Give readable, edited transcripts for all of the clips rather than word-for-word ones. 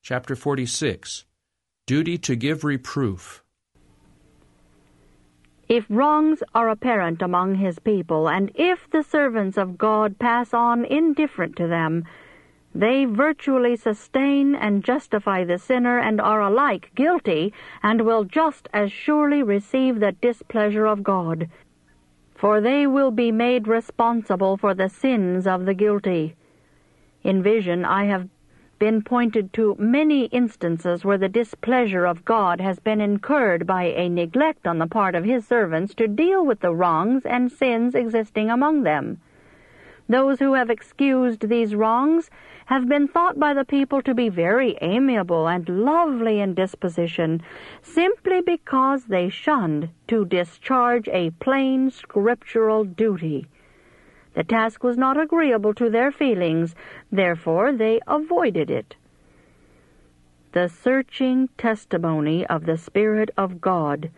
Chapter 46. Duty to give reproof. If wrongs are apparent among his people, and if the servants of God pass on indifferent to them, they virtually sustain and justify the sinner and are alike guilty, and will just as surely receive the displeasure of God. For they will be made responsible for the sins of the guilty. In vision I have been pointed to many instances where the displeasure of God has been incurred by a neglect on the part of his servants to deal with the wrongs and sins existing among them. Those who have excused these wrongs have been thought by the people to be very amiable and lovely in disposition, simply because they shunned to discharge a plain scriptural duty. The task was not agreeable to their feelings, therefore they avoided it. The searching testimony of the Spirit of God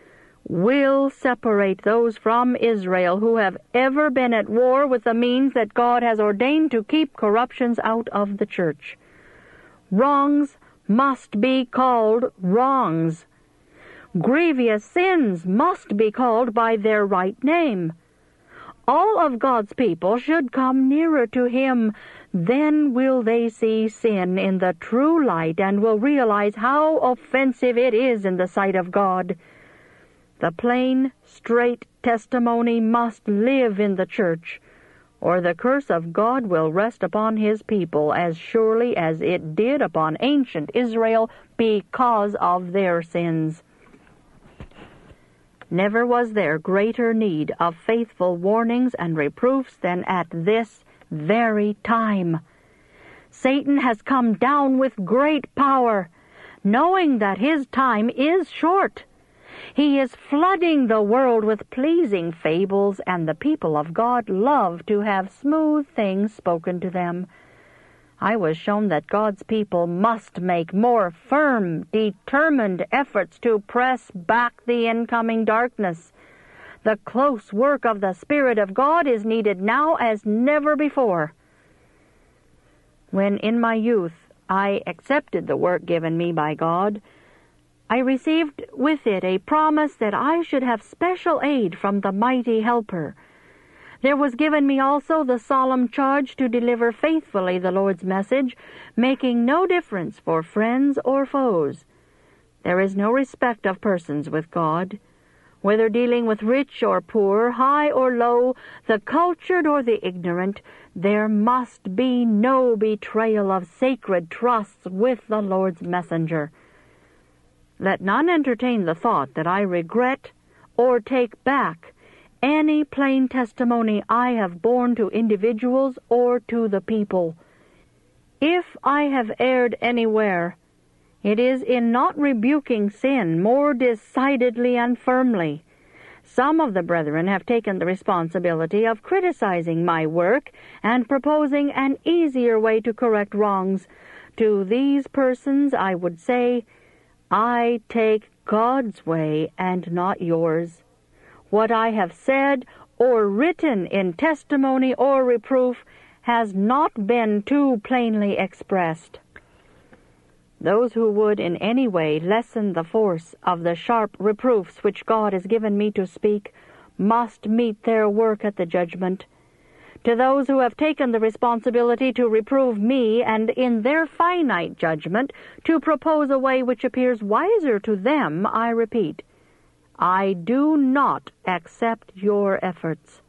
will separate those from Israel who have ever been at war with the means that God has ordained to keep corruptions out of the church. Wrongs must be called wrongs. Grievous sins must be called by their right name. All of God's people should come nearer to Him. Then will they see sin in the true light and will realize how offensive it is in the sight of God. The plain, straight testimony must live in the church, or the curse of God will rest upon His people as surely as it did upon ancient Israel because of their sins. Never was there greater need of faithful warnings and reproofs than at this very time. Satan has come down with great power, knowing that his time is short. He is flooding the world with pleasing fables, and the people of God love to have smooth things spoken to them. I was shown that God's people must make more firm, determined efforts to press back the incoming darkness. The close work of the Spirit of God is needed now as never before. When in my youth I accepted the work given me by God, I received with it a promise that I should have special aid from the mighty Helper. There was given me also the solemn charge to deliver faithfully the Lord's message, making no difference for friends or foes. There is no respect of persons with God. Whether dealing with rich or poor, high or low, the cultured or the ignorant, there must be no betrayal of sacred trusts with the Lord's messenger. Let none entertain the thought that I regret or take back any plain testimony I have borne to individuals or to the people. If I have erred anywhere, it is in not rebuking sin more decidedly and firmly. Some of the brethren have taken the responsibility of criticizing my work and proposing an easier way to correct wrongs. To these persons I would say, I take God's way and not yours. What I have said or written in testimony or reproof has not been too plainly expressed. Those who would in any way lessen the force of the sharp reproofs which God has given me to speak must meet their work at the judgment. To those who have taken the responsibility to reprove me and in their finite judgment to propose a way which appears wiser to them, I repeat, I do not accept your efforts.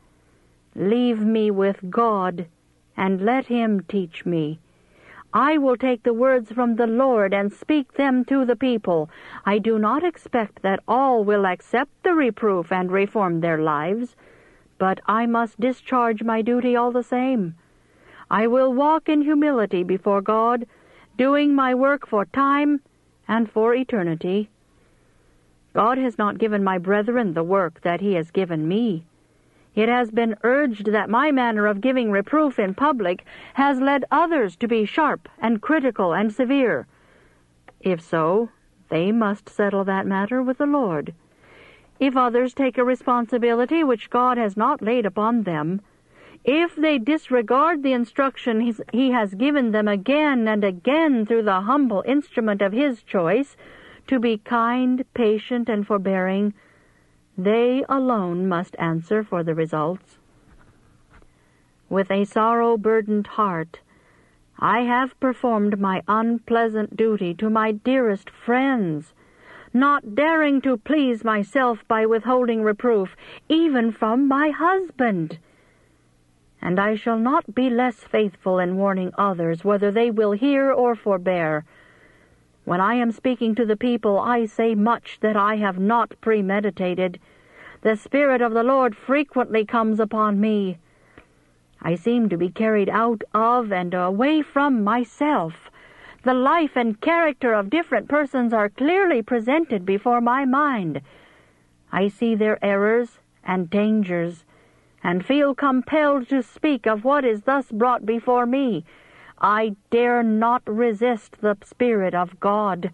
Leave me with God, and let Him teach me. I will take the words from the Lord and speak them to the people. I do not expect that all will accept the reproof and reform their lives, but I must discharge my duty all the same. I will walk in humility before God, doing my work for time and for eternity. God has not given my brethren the work that He has given me. It has been urged that my manner of giving reproof in public has led others to be sharp and critical and severe. If so, they must settle that matter with the Lord. If others take a responsibility which God has not laid upon them, If they disregard the instruction he has given them again and again through the humble instrument of his choice, to be kind, patient, and forbearing, they alone must answer for the results. With a sorrow-burdened heart, I have performed my unpleasant duty to my dearest friends, not daring to please myself by withholding reproof, even from my husband. And I shall not be less faithful in warning others, whether they will hear or forbear. When I am speaking to the people, I say much that I have not premeditated. The Spirit of the Lord frequently comes upon me. I seem to be carried out of and away from myself. The life and character of different persons are clearly presented before my mind. I see their errors and dangers, and feel compelled to speak of what is thus brought before me. I dare not resist the Spirit of God.